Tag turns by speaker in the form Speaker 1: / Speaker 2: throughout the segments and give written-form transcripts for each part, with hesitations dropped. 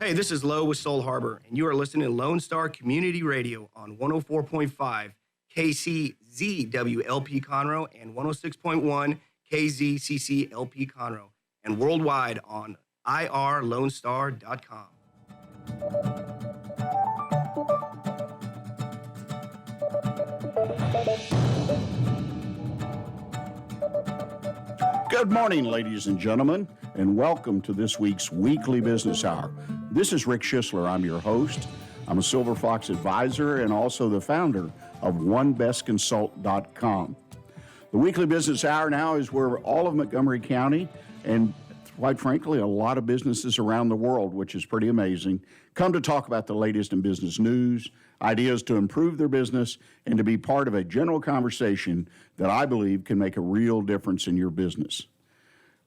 Speaker 1: Hey, this is Lo with Soul Harbor, and you are listening to Lone Star Community Radio on 104.5 KCZWLP Conroe and 106.1 KZCCLP Conroe, and worldwide on irlonestar.com.
Speaker 2: Good morning, ladies and gentlemen, and welcome to this week's Weekly Business Hour. This is Rick Schisler. I'm your host. I'm a Silver Fox advisor and also the founder of OneBestConsult.com. The Weekly Business Hour now is where all of Montgomery County and, quite frankly, a lot of businesses around the world, which is pretty amazing, come to talk about the latest in business news, ideas to improve their business, and to be part of a general conversation that I believe can make a real difference in your business.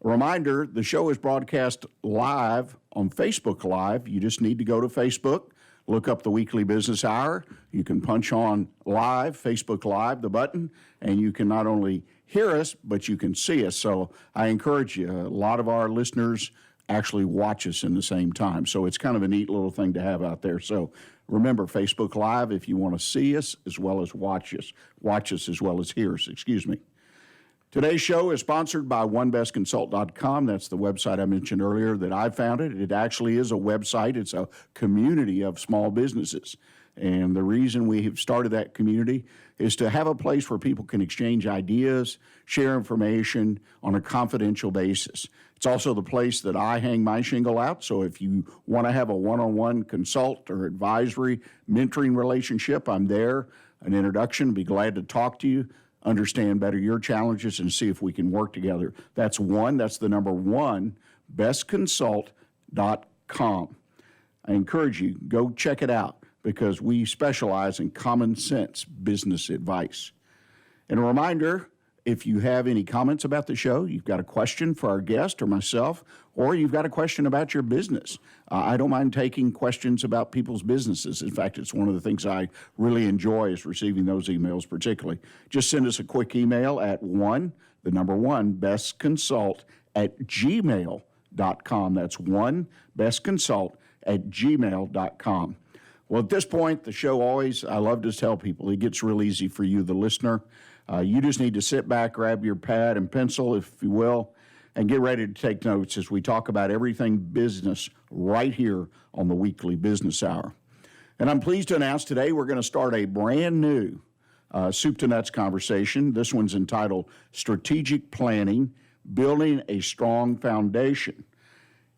Speaker 2: A reminder, the show is broadcast live on Facebook Live. You just need to go to Facebook, look up the Weekly Business Hour. You can punch on live, Facebook Live, the button, and you can not only hear us, but you can see us. So I encourage you, a lot of our listeners actually watch us in the same time. So it's kind of a neat little thing to have out there. So remember, Facebook Live, if you want to see us as well as watch us as well as hear us, Today's show is sponsored by OneBestConsult.com. That's the website I mentioned earlier that I founded. It actually is a website. It's a community of small businesses. And the reason we have started that community is to have a place where people can exchange ideas, share information on a confidential basis. It's also the place that I hang my shingle out. So if you want to have a one-on-one consult or advisory mentoring relationship, I'm there. An introduction, be glad to talk to you, understand better your challenges, and see if we can work together. That's the number one, bestconsult.com. I encourage you, go check it out because we specialize in common sense business advice. And a reminder, if you have any comments about the show, you've got a question for our guest or myself, or you've got a question about your business, I don't mind taking questions about people's businesses. In fact, it's one of the things I really enjoy is receiving those emails particularly. Just send us a quick email at bestconsult@gmail.com. That's bestconsult@gmail.com. Well, at this point, the show I love to tell people, it gets real easy for you, the listener. You just need to sit back, grab your pad and pencil, if you will, and get ready to take notes as we talk about everything business right here on the Weekly Business Hour. And I'm pleased to announce today we're going to start a brand new soup to nuts conversation. This one's entitled Strategic Planning, Building a Strong Foundation.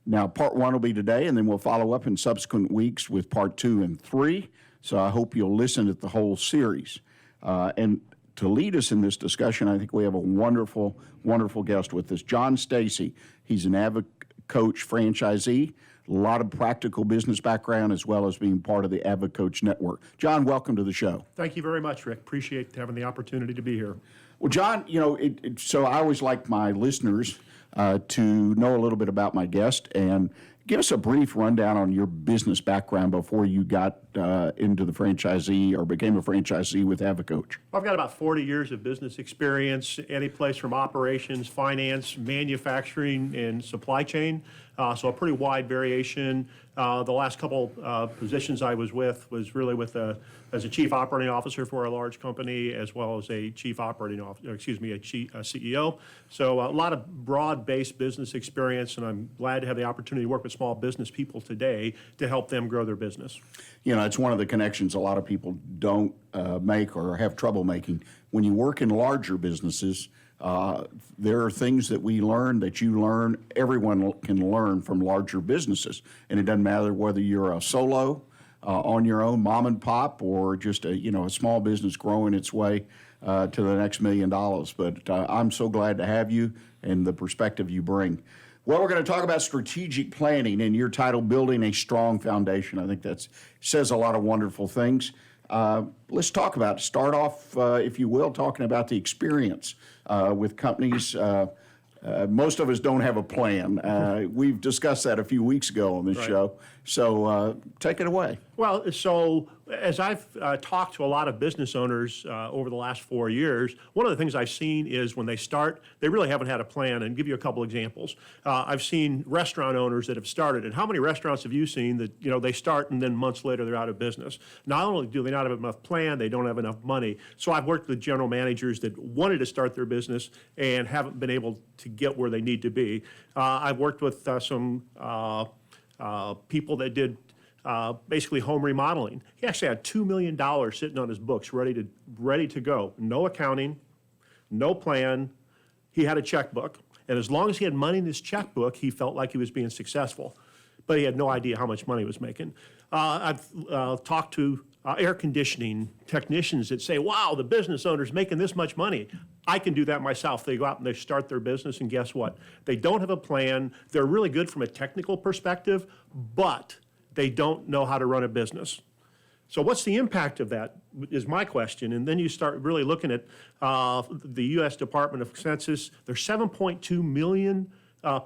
Speaker 2: Now, part one will be today, and then we'll follow up in subsequent weeks with part 2 and 3. So I hope you'll listen to the whole series. And to lead us in this discussion, I think we have a wonderful, wonderful guest with us, John Stacy. He's an AdviCoach franchisee, a lot of practical business background, as well as being part of the AdviCoach network. John, welcome to the show.
Speaker 3: Thank you very much, Rick. Appreciate having the opportunity to be here.
Speaker 2: Well, John, so I always like my listeners to know a little bit about my guest, and give us a brief rundown on your business background before you got into the franchisee or became a franchisee with AdviCoach.
Speaker 3: I've got about 40 years of business experience, any place from operations, finance, manufacturing, and supply chain. So a pretty wide variation. The last couple positions I was with was really as a chief operating officer for a large company, as well as a chief operating officer, CEO. So a lot of broad-based business experience, and I'm glad to have the opportunity to work with small business people today to help them grow their business.
Speaker 2: It's one of the connections a lot of people don't make or have trouble making. When you work in larger businesses, there are things that we learn, that you learn, everyone can learn from larger businesses. And it doesn't matter whether you're a solo, on your own, mom and pop, or just a small business growing its way to the next $1 million. But I'm so glad to have you and the perspective you bring. Well, we're going to talk about strategic planning, and your title, Building a Strong Foundation. I think that says a lot of wonderful things. Let's talk about it. Start off, if you will, talking about the experience with companies. Most of us don't have a plan. We've discussed that a few weeks ago on this show. So take it away.
Speaker 3: Well, so as I've talked to a lot of business owners over the last 4 years, one of the things I've seen is when they start, they really haven't had a plan. And give you a couple examples. I've seen restaurant owners that have started. And how many restaurants have you seen that, they start and then months later they're out of business? Not only do they not have enough plan, they don't have enough money. So I've worked with general managers that wanted to start their business and haven't been able to get where they need to be. I've worked with some people that did basically home remodeling. He actually had $2 million sitting on his books, ready to go. No accounting, no plan. He had a checkbook, and as long as he had money in his checkbook, he felt like he was being successful. But he had no idea how much money he was making. I've talked to air conditioning technicians that say, wow, the business owner's making this much money. I can do that myself. They go out and they start their business, and guess what? They don't have a plan. They're really good from a technical perspective, but they don't know how to run a business. So what's the impact of that is my question. And then you start really looking at the U.S. Department of Census. There's 7.2 million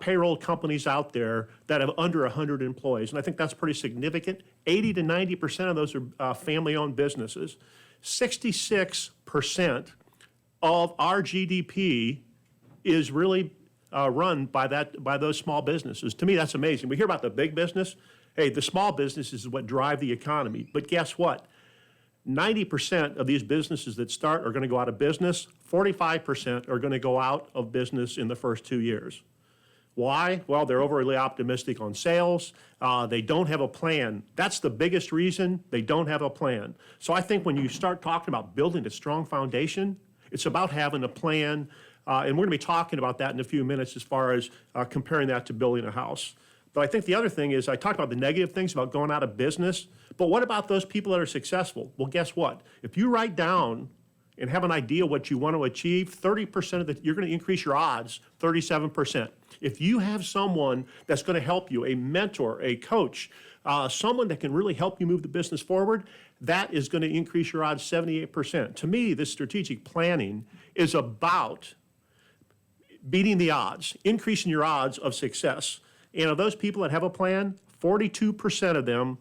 Speaker 3: payroll companies out there that have under 100 employees. And I think that's pretty significant. 80 to 90% of those are family-owned businesses. 66% of our GDP is really run by those small businesses. To me, that's amazing. We hear about the big business. Hey, the small businesses is what drive the economy. But guess what? 90% of these businesses that start are going to go out of business. 45% are going to go out of business in the first 2 years. Why? Well, they're overly optimistic on sales. They don't have a plan. That's the biggest reason. They don't have a plan. So I think when you start talking about building a strong foundation, it's about having a plan. And we're going to be talking about that in a few minutes as far as comparing that to building a house. But I think the other thing is I talked about the negative things about going out of business. But what about those people that are successful? Well, guess what? If you write down and have an idea what you want to achieve, 30% of you're going to increase your odds 37%. If you have someone that's going to help you, a mentor, a coach, someone that can really help you move the business forward, that is going to increase your odds 78%. To me, this strategic planning is about beating the odds, increasing your odds of success. And of those people that have a plan, 42% of them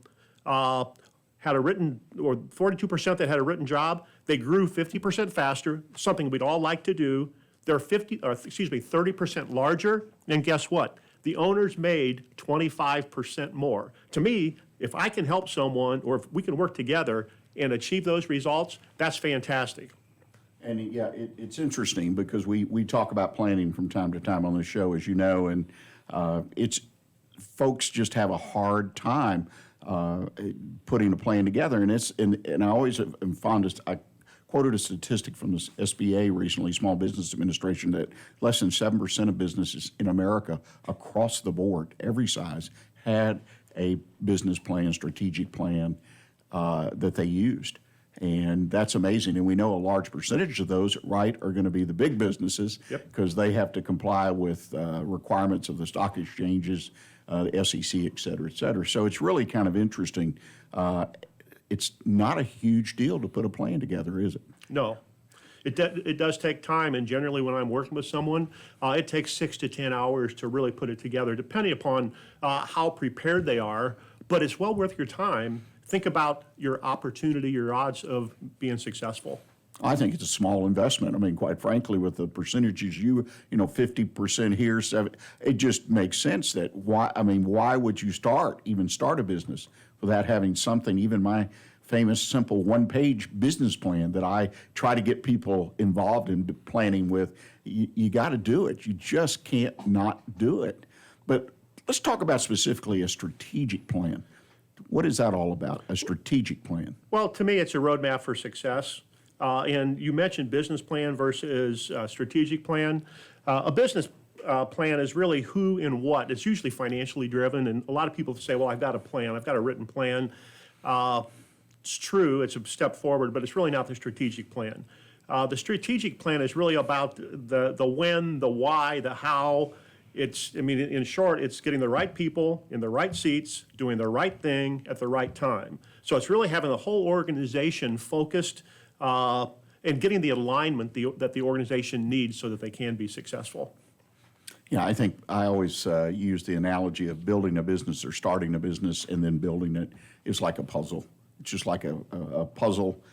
Speaker 3: had a written, or 42% that had a written job, they grew 50% faster, something we'd all like to do. They're 30% larger, and guess what? The owners made 25% more. To me, if I can help someone, or if we can work together and achieve those results, that's fantastic.
Speaker 2: And yeah, it's interesting because we talk about planning from time to time on the show, as you know, and folks just have a hard time putting a plan together. And I always am fondest. I quoted a statistic from the SBA recently, Small Business Administration, that less than 7% of businesses in America across the board, every size, had a business plan, strategic plan that they used. And that's amazing. And we know a large percentage of those, right, are going to be the big businesses because they have to comply with requirements of the stock exchanges, the SEC, et cetera, et cetera. So it's really kind of interesting. It's not a huge deal to put a plan together, is it?
Speaker 3: No. It does take time, and generally when I'm working with someone, it takes 6 to 10 hours to really put it together, depending upon how prepared they are, but it's well worth your time. Think about your opportunity, your odds of being successul.
Speaker 2: I think it's a small investment. I mean, quite frankly, with the percentages, 50% here, 7, it just makes sense that why would you even start a business without having something, even my famous simple one-page business plan that I try to get people involved in planning with. You got to do it. You just can't not do it. But let's talk about specifically a strategic plan. What is that all about, a strategic plan?
Speaker 3: Well, to me, it's a roadmap for success. And you mentioned business plan versus strategic plan. A business plan is really who and what. It's usually financially driven, and a lot of people say, well, I've got a plan, I've got a written plan. It's true, it's a step forward, but it's really not the strategic plan. The strategic plan is really about the when, the why, the how. In short, it's getting the right people in the right seats, doing the right thing at the right time. So it's really having the whole organization focused and getting the alignment that the organization needs so that they can be successful.
Speaker 2: Yeah, I think I always use the analogy of building a business or starting a business and then building it is like a puzzle. It's just like a puzzle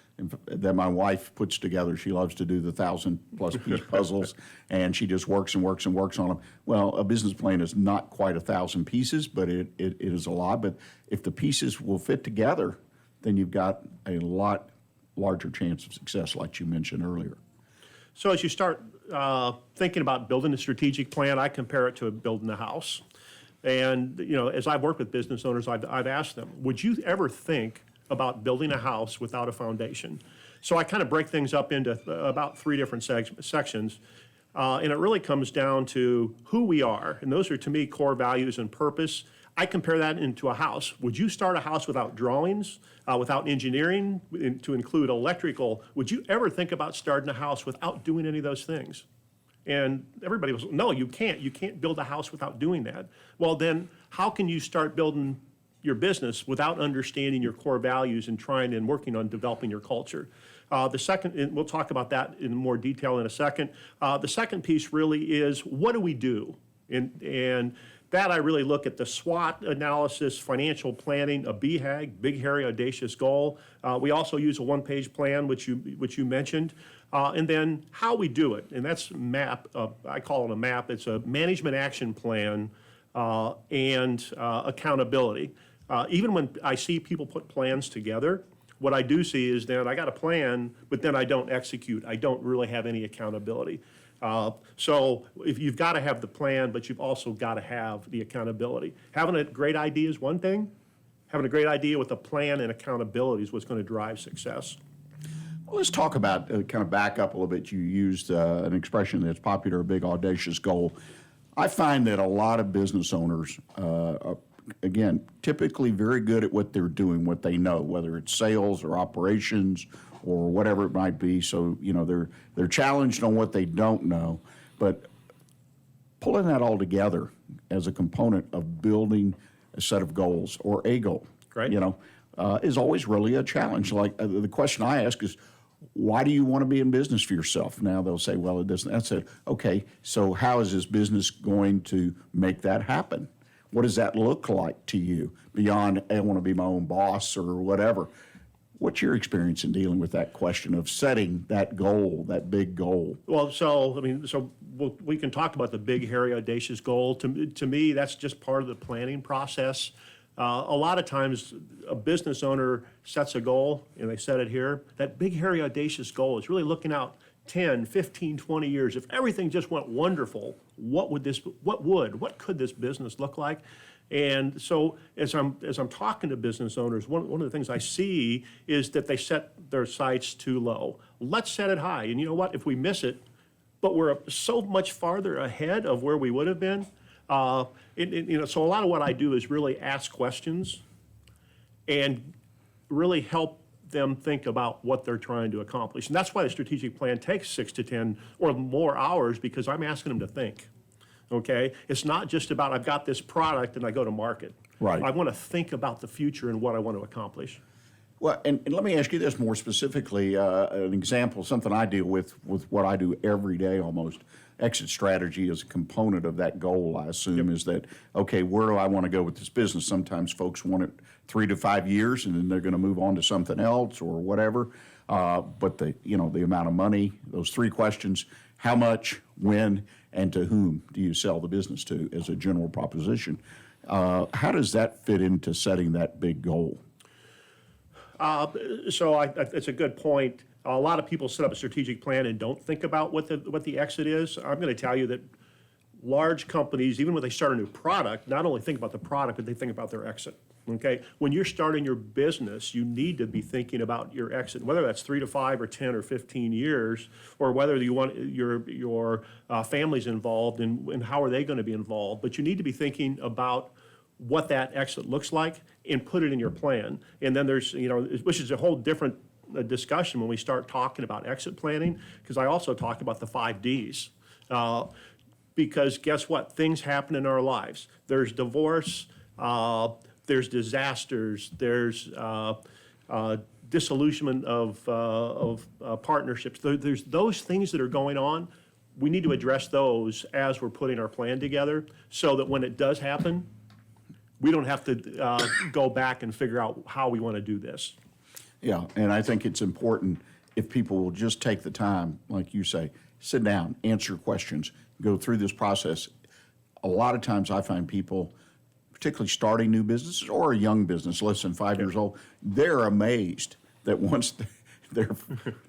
Speaker 2: that my wife puts together. She loves to do the 1,000+ piece puzzles, and she just works and works and works on them. Well, a business plan is not quite 1,000 pieces, but it is a lot. But if the pieces will fit together, then you've got a lot larger chance of success, like you mentioned earlier.
Speaker 3: So as you start thinking about building a strategic plan, I compare it to building a house. And as I've worked with business owners, I've asked them, would you ever think about building a house without a foundation? So I kind of break things up into about 3 different sections. And it really comes down to who we are. And those are, to me, core values and purpose. I compare that into a house. Would you start a house without drawings, without engineering, to include electrical? Would you ever think about starting a house without doing any of those things? And everybody was, no, you can't. You can't build a house without doing that. Well, then how can you start building your business without understanding your core values and trying and working on developing your culture? The second, and we'll talk about that in more detail in a second. The second piece really is, what do we do? And that I really look at the SWOT analysis, financial planning, a BHAG, big, hairy, audacious goal. We also use a one-page plan, which you mentioned. And then how we do it, and that's MAP. I call it a MAP. It's a management action plan and accountability. Even when I see people put plans together, what I do see is that I got a plan, but then I don't execute. I don't really have any accountability. So if you've got to have the plan, but you've also got to have the accountability. Having a great idea is one thing. Having a great idea with a plan and accountability is what's going to drive success.
Speaker 2: Well, let's talk about, kind of back up a little bit. You used an expression that's popular, a big audacious goal. I find that a lot of business owners, again, typically very good at what they're doing, what they know, whether it's sales or operations or whatever it might be. So, they're challenged on what they don't know. But pulling that all together as a component of building a set of goals or a goal,
Speaker 3: Right.
Speaker 2: Is always really a challenge. Like the question I ask is, why do you want to be in business for yourself? Now they'll say, well, it doesn't. That's it. Okay, so how is this business going to make that happen? What does that look like to you beyond, I want to be my own boss or whatever? What's your experience in dealing with that question of setting that goal, that big goal?
Speaker 3: Well, we can talk about the big, hairy, audacious goal. To me, that's just part of the planning process. A lot of times a business owner sets a goal, and they set it here. That big, hairy, audacious goal is really looking out 10, 15, 20 years. If everything just went wonderful, what could this business look like? And so as I'm talking to business owners, one of the things I see is that they set their sights too low. Let's set it high. And you know what? If we miss it, but we're so much farther ahead of where we would have been. So a lot of what I do is really ask questions and really help them think about what they're trying to accomplish. And that's why the strategic plan takes 6 to 10 or more hours, because I'm asking them to think. Okay? It's not just about, I've got this product and I go to market.
Speaker 2: Right.
Speaker 3: I want to think about the future and what I want to accomplish.
Speaker 2: Well, and let me ask you this more specifically, an example, something I deal with what I do every day almost. Exit strategy is a component of that goal, I assume, is that, okay, where do I want to go with this business? Sometimes folks want it 3 to 5 years and then they're going to move on to something else or whatever. But the amount of money, those 3 questions, how much, when, and to whom do you sell the business to as a general proposition? How does that fit into setting that big goal?
Speaker 3: It's a good point. A lot of people set up a strategic plan and don't think about what the exit is. I'm going to tell you that large companies, even when they start a new product, not only think about the product, but they think about their exit. Okay, when you're starting your business, you need to be thinking about your exit, whether that's 3 to 5 or 10 or 15 years, or whether you want your family's involved and how are they going to be involved. But you need to be thinking about what that exit looks like and put it in your plan. And then there's, which is a whole different discussion when we start talking about exit planning, because I also talk about the 5 Ds. Because guess what? Things happen in our lives. There's divorce, there's disasters, there's disillusionment of partnerships. There's those things that are going on. we need to address those as we're putting our plan together so that when it does happen, we don't have to go back and figure out how we want to do this.
Speaker 2: Yeah, and I think it's important if people will just take the time, like you say, sit down, answer questions, go through this process. A lot of times I find people, particularly starting new businesses or a young business, less than 5 years old, they're amazed that once they're,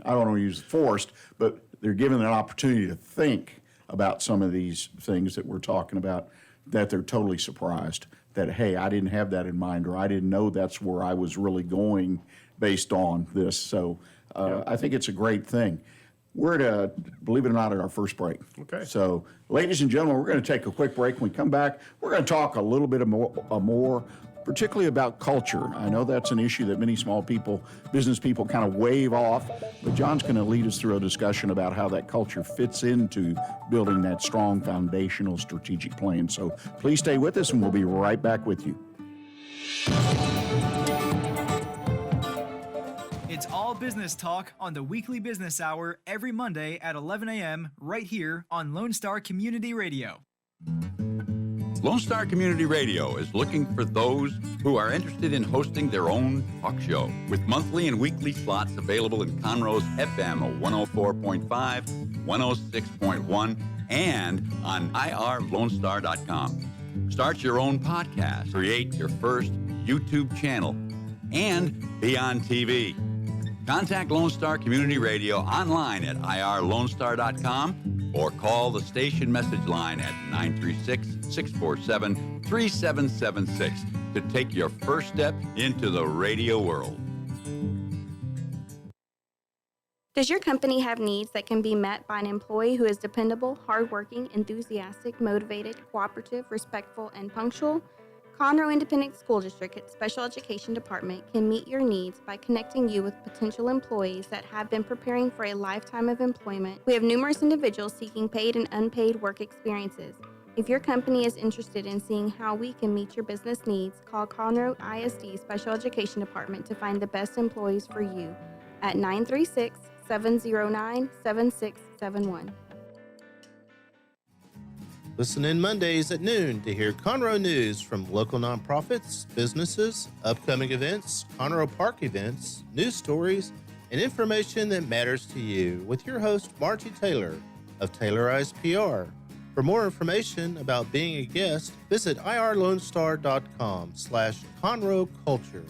Speaker 2: I don't want to use forced, but they're given an opportunity to think about some of these things that we're talking about, that they're totally surprised that, hey, I didn't have that in mind, or I didn't know that's where I was really going based on this. So I think it's a great thing. We're at, believe it or not, at our first break.
Speaker 3: Okay.
Speaker 2: So, ladies and gentlemen, we're going to take a quick break. When we come back, we're going to talk a little bit more, particularly about culture. I know that's an issue that many small people, business people kind of wave off, but John's going to lead us through a discussion about how that culture fits into building that strong foundational strategic plan. So please stay with us, and we'll be right back with you.
Speaker 4: It's all business talk on the weekly business hour every Monday at 11 a.m. right here on Lone Star Community Radio.
Speaker 5: Lone Star Community Radio is looking for those who are interested in hosting their own talk show with monthly and weekly slots available in Conroe's FM 104.5, 106.1, and on irlonestar.com. Start your own podcast, create your first YouTube channel, and be on TV. Contact Lone Star Community Radio online at irlonestar.com or call the station message line at 936-647-3776 to take your first step into the radio world.
Speaker 6: Does your company have needs that can be met by an employee who is dependable, hardworking, enthusiastic, motivated, cooperative, respectful, and punctual? Conroe Independent School District Special Education Department can meet your needs by connecting you with potential employees that have been preparing for a lifetime of employment. We have numerous individuals seeking paid and unpaid work experiences. If your company is interested in seeing how we can meet your business needs, call Conroe ISD Special Education Department to find the best employees for you at 936-709-7671.
Speaker 7: Listen in Mondays at noon to hear Conroe news from local nonprofits, businesses, upcoming events, Conroe Park events, news stories, and information that matters to you with your host, Margie Taylor of Taylorized PR. For more information about being a guest, visit irlonestar.com/Conroe Culture.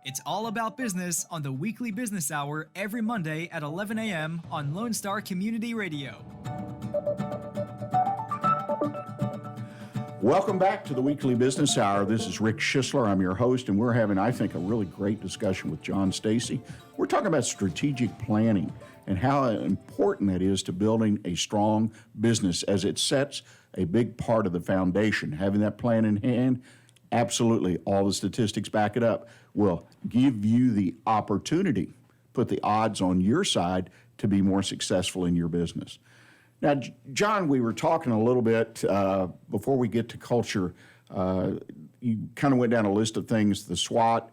Speaker 4: It's all about business on the weekly business hour every Monday at 11 a.m. on Lone Star Community Radio.
Speaker 2: Welcome back to the Weekly Business Hour. This is Rick Schisler. I'm your host, and we're having, I think, a really great discussion with John Stacy. We're talking about strategic planning and how important that is to building a strong business, as it sets a big part of the foundation. Having that plan in hand, absolutely, all the statistics back it up, will give you the opportunity, put the odds on your side to be more successful in your business. Now, John, we were talking a little bit before we get to culture. You kind of went down a list of things, the SWOT,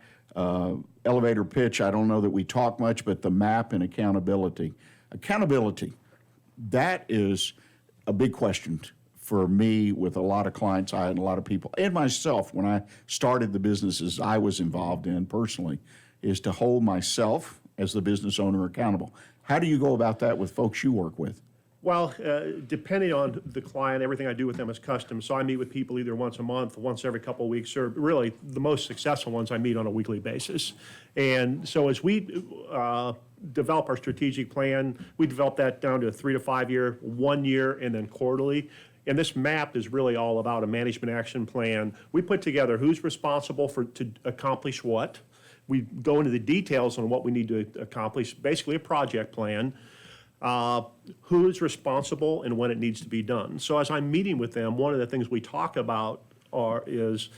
Speaker 2: elevator pitch. I don't know that we talk much, but the map and accountability. Accountability, that is a big question for me with a lot of clients and a lot of people, and myself when I started the businesses I was involved in personally, is to hold myself as the business owner accountable. How do you go about that with folks you work with?
Speaker 3: Well, depending on the client, everything I do with them is custom. So I meet with people either once a month, once every couple of weeks, or really the most successful ones I meet on a weekly basis. And so as we develop our strategic plan, we develop that down to a 3 to 5 year, 1 year, and then quarterly. And this map is really all about a management action plan. We put together who's responsible to accomplish what. We go into the details on what we need to accomplish, basically a project plan. Who is responsible and when it needs to be done. So as I'm meeting with them, one of the things we talk about is,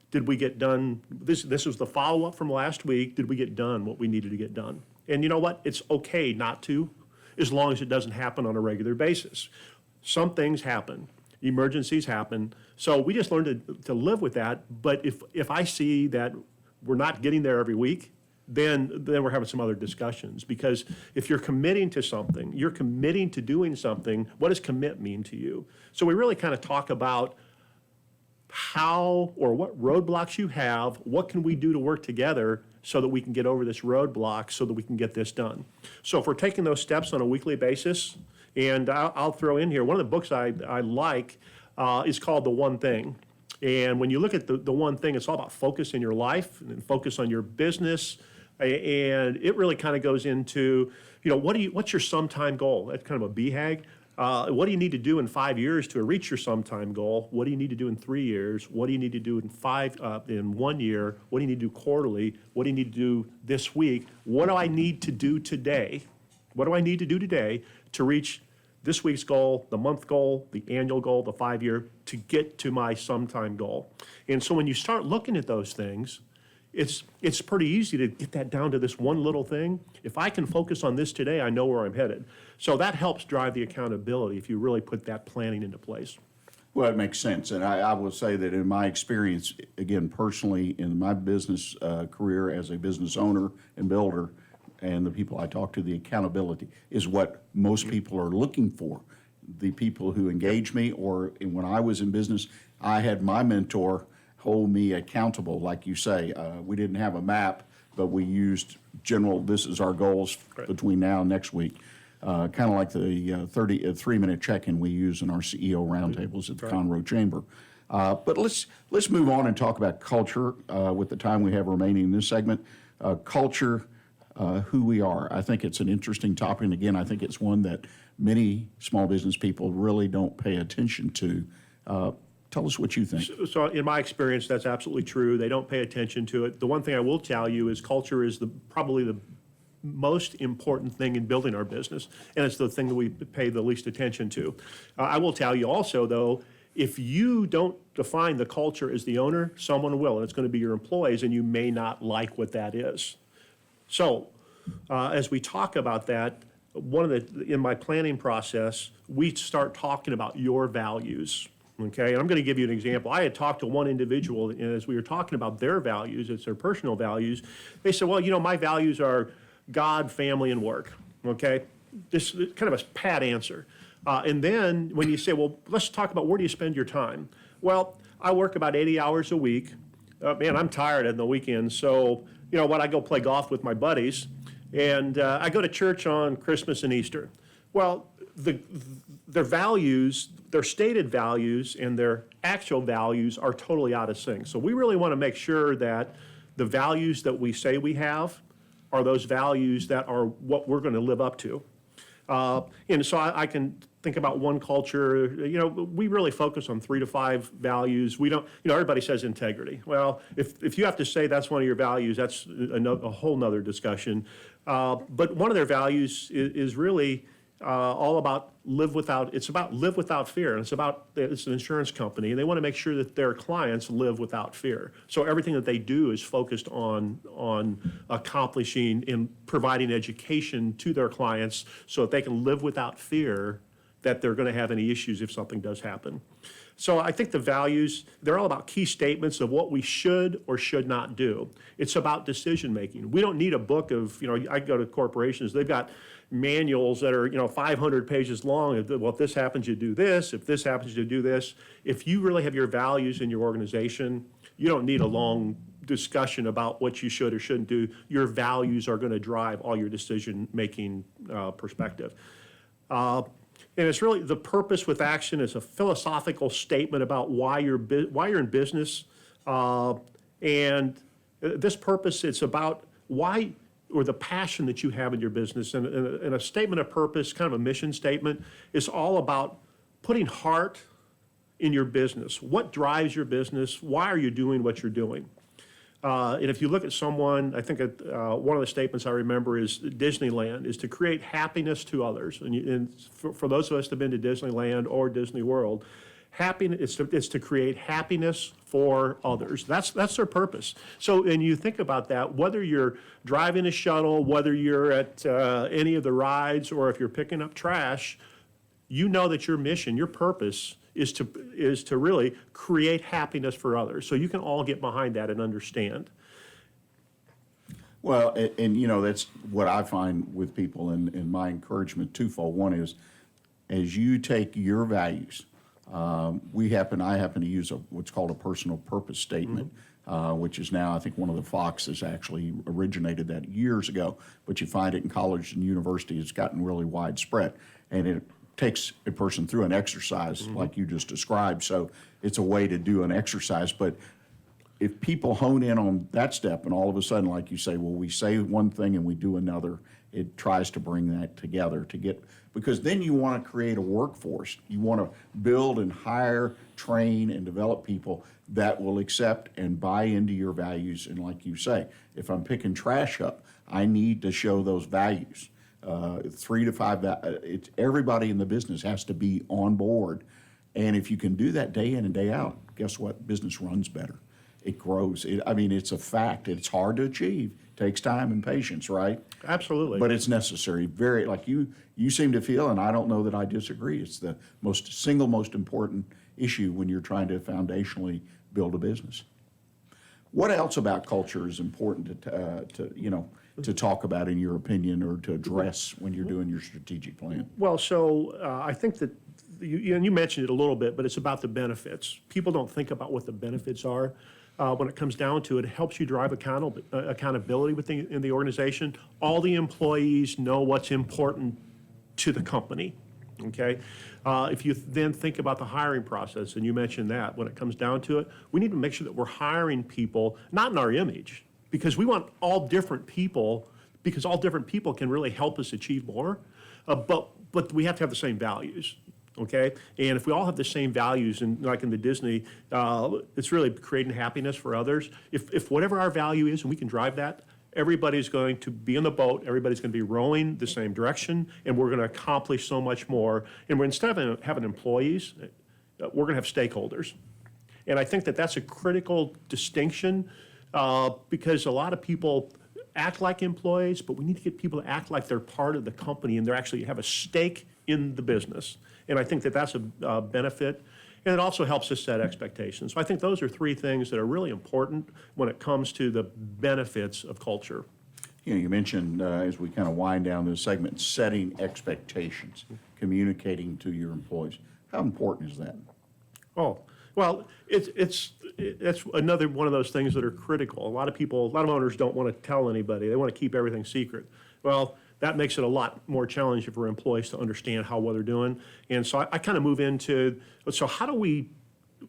Speaker 3: did we get done, this was the follow-up from last week, did we get done what we needed to get done? And you know what, it's okay not to, as long as it doesn't happen on a regular basis. Some things happen, emergencies happen, so we just learned to live with that, but if I see that we're not getting there every week, then we're having some other discussions. Because if you're committing to something, you're committing to doing something, what does commit mean to you? So we really kind of talk about how or what roadblocks you have, what can we do to work together so that we can get over this roadblock so that we can get this done. So if we're taking those steps on a weekly basis, and I'll throw in here, one of the books I like is called The One Thing. And when you look at the one thing, it's all about focus in your life and focus on your business. And it really kind of goes into, what's your sometime goal? That's kind of a BHAG. What do you need to do in 5 years to reach your sometime goal? What do you need to do in 3 years? What do you need to do in 1 year? What do you need to do quarterly? What do you need to do this week? What do I need to do today? What do I need to do today to reach this week's goal, the month goal, the annual goal, the 5-year, to get to my sometime goal? And so when you start looking at those things, it's pretty easy to get that down to this one little thing. If I can focus on this today, I know where I'm headed. So that helps drive the accountability if you really put that planning into place.
Speaker 2: Well, it makes sense. And I will say that in my experience, again, personally, in my business career as a business owner and builder, and the people I talk to, the accountability is what most people are looking for. The people who engage me, or when I was in business, I had my mentor hold me accountable, like you say. We didn't have a map, but we used this is our goals between now and next week. Kind of like the 3-minute check-in we use in our CEO roundtables at the Conroe Chamber. But let's move on and talk about culture with the time we have remaining in this segment. Culture, who we are. I think it's an interesting topic, and again, I think it's one that many small business people really don't pay attention to. Tell us what you think.
Speaker 3: So in my experience, that's absolutely true. They don't pay attention to it. The one thing I will tell you is culture is probably the most important thing in building our business, and it's the thing that we pay the least attention to. I will tell you also, though, if you don't define the culture as the owner, someone will, and it's going to be your employees, and you may not like what that is. So as we talk about that, in my planning process, we start talking about your values. Okay, and I'm going to give you an example. I had talked to one individual, and as we were talking about their values, it's their personal values, they said, well, my values are God, family, and work. Okay, this is kind of a pat answer. And then when you say, well, let's talk about where do you spend your time? Well, I work about 80 hours a week. Man, I'm tired on the weekends, so I go play golf with my buddies, and I go to church on Christmas and Easter. Well, their values, their stated values and their actual values are totally out of sync. So we really want to make sure that the values that we say we have are those values that are what we're going to live up to. And so I can think about one culture. We really focus on 3 to 5 values. We don't, everybody says integrity. Well, if you have to say that's one of your values, that's a whole nother discussion. But one of their values is really all about live without fear. And it's an insurance company, and they want to make sure that their clients live without fear. So everything that they do is focused on accomplishing and providing education to their clients so that they can live without fear that they're going to have any issues if something does happen. So I think the values, they're all about key statements of what we should or should not do. It's about decision making. We don't need a book of, I go to corporations, they've got manuals that are 500 pages long. Well, if this happens, you do this. If this happens, you do this. If you really have your values in your organization, you don't need a long discussion about what you should or shouldn't do. Your values are going to drive all your decision-making perspective. And it's really the purpose with action is a philosophical statement about why you're in business. And this purpose, it's about why or the passion that you have in your business. And a statement of purpose, kind of a mission statement, is all about putting heart in your business. What drives your business? Why are you doing what you're doing? And if you look at someone, I think one of the statements I remember is Disneyland is to create happiness to others. And for those of us that have been to Disneyland or Disney World, happiness is to create happiness for others. That's their purpose. So, and you think about that, whether you're driving a shuttle, whether you're at any of the rides, or if you're picking up trash, you know that your mission, your purpose is to really create happiness for others. So you can all get behind that and understand.
Speaker 2: Well, and that's what I find with people, and my encouragement twofold. One is, as you take your values, I happen to use what's called a personal purpose statement, which is now, I think, one of the Foxes actually originated that years ago, but you find it in college and university. It's gotten really widespread, and it takes a person through an exercise like you just described. So it's a way to do an exercise, but if people hone in on that step and all of a sudden, like you say, well, we say one thing and we do another, it tries to bring that together because then you want to create a workforce. You want to build and hire, train, and develop people that will accept and buy into your values. And like you say, if I'm picking trash up, I need to show those values. 3 to 5, everybody in the business has to be on board. And if you can do that day in and day out, guess what? Business runs better. It grows. It's a fact. It's hard to achieve. It takes time and patience, right?
Speaker 3: Absolutely.
Speaker 2: But it's necessary. Very, like you seem to feel, and I don't know that I disagree. It's the single most important issue when you're trying to foundationally build a business. What else about culture is important to talk about, in your opinion, or to address when you're doing your strategic plan?
Speaker 3: Well, so I think that you mentioned it a little bit, but it's about the benefits. People don't think about what the benefits are. When it comes down to it, it helps you drive accountability in the organization. All the employees know what's important to the company, okay? If you then think about the hiring process, and you mentioned that, when it comes down to it, we need to make sure that we're hiring people, not in our image, because we want all different people, because all different people can really help us achieve more, but we have to have the same values. Okay, and if we all have the same values, and like in the Disney, it's really creating happiness for others. If whatever our value is, and we can drive that, everybody's going to be in the boat. Everybody's going to be rowing the same direction, and we're going to accomplish so much more. And instead of having employees, we're going to have stakeholders. And I think that that's a critical distinction because a lot of people act like employees, but we need to get people to act like they're part of the company and they actually have a stake in the business. And I think that that's a benefit. And it also helps us set expectations. So I think those are 3 things that are really important when it comes to the benefits of culture.
Speaker 2: You mentioned, as we kind of wind down this segment, setting expectations, communicating to your employees. How important is that?
Speaker 3: Oh, well, it's another one of those things that are critical. A lot of owners don't want to tell anybody. They want to keep everything secret. Well, that makes it a lot more challenging for employees to understand how well they're doing. And so I kind of move into, so how do we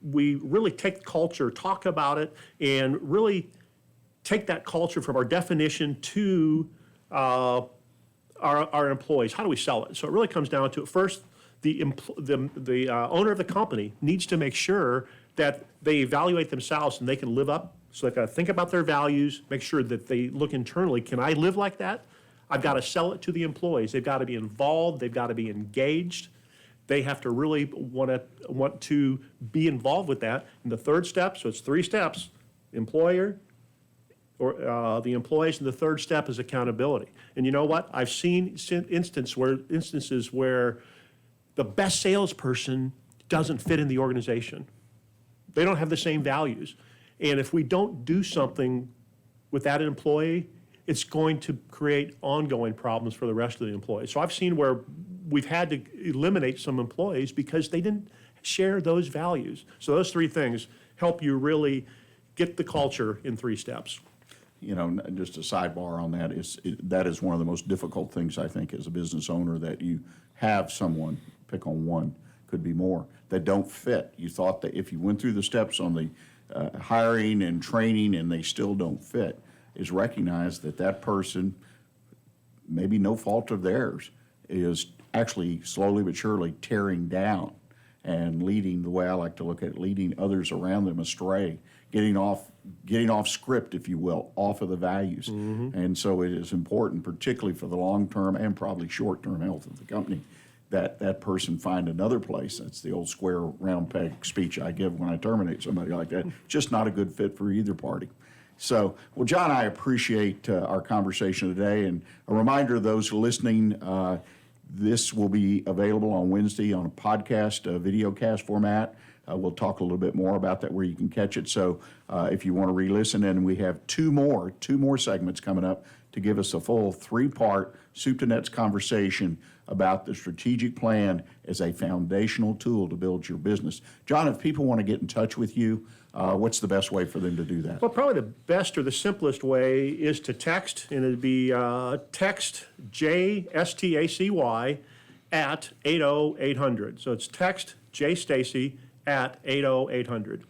Speaker 3: really take culture, talk about it, and really take that culture from our definition to our employees? How do we sell it? So it really comes down to, first, the owner of the company needs to make sure that they evaluate themselves and they can live up. So they've got to think about their values, make sure that they look internally. Can I live like that? I've got to sell it to the employees. They've got to be involved. They've got to be engaged. They have to really want to be involved with that. And the third step, so it's 3 steps: employer, or the employees, and the third step is accountability. And you know what? I've seen instances where the best salesperson doesn't fit in the organization. They don't have the same values. And if we don't do something with that employee, it's going to create ongoing problems for the rest of the employees. So I've seen where we've had to eliminate some employees because they didn't share those values. So those 3 things help you really get the culture in 3 steps.
Speaker 2: Just a sidebar on that that is one of the most difficult things, I think, as a business owner, that you have someone, pick on one, could be more, that don't fit. You thought that if you went through the steps on the hiring and training and they still don't fit, is recognize that person, maybe no fault of theirs, is actually slowly but surely tearing down and leading, the way I like to look at it, leading others around them astray, getting off script, if you will, off of the values. And so it is important, particularly for the long-term and probably short-term health of the company, that person find another place. That's the old square round peg speech I give when I terminate somebody like that. Just not a good fit for either party. So, well, John, I appreciate our conversation today. And a reminder to those listening, this will be available on Wednesday on a podcast, video cast format. We'll talk a little bit more about that where you can catch it. So if you want to re-listen, and we have two more segments coming up to give us a full 3-part soup to nuts conversation about the strategic plan as a foundational tool to build your business. John, if people want to get in touch with you, what's the best way for them to do that?
Speaker 3: Well, probably the best or the simplest way is to text, and it'd be text JSTACY at 80800. So it's text Stacy at 80800.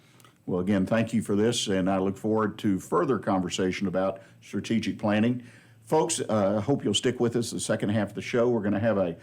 Speaker 2: Well, again, thank you for this, and I look forward to further conversation about strategic planning. Folks, I hope you'll stick with us the second half of the show. We're going to have, a